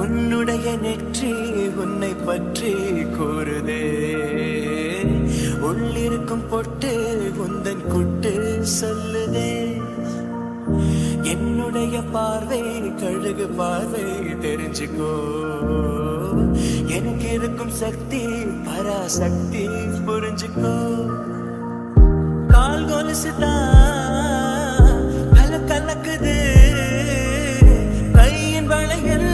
உன்னுடைய நெற்றி உன்னை பற்றி கூறுதே. உள்ளிருக்கும் பொட்டு உந்தன் குட்டு சொல்லுதே. என்னுடைய பார்வை கழுகு பார்வை தெரிஞ்சுக்கோ. எனக்கு இருக்கும் சக்தி பராசக்தி புரிஞ்சுக்கோ. கால் கொலுசுதான் கலக்குது, கையின் வளையல்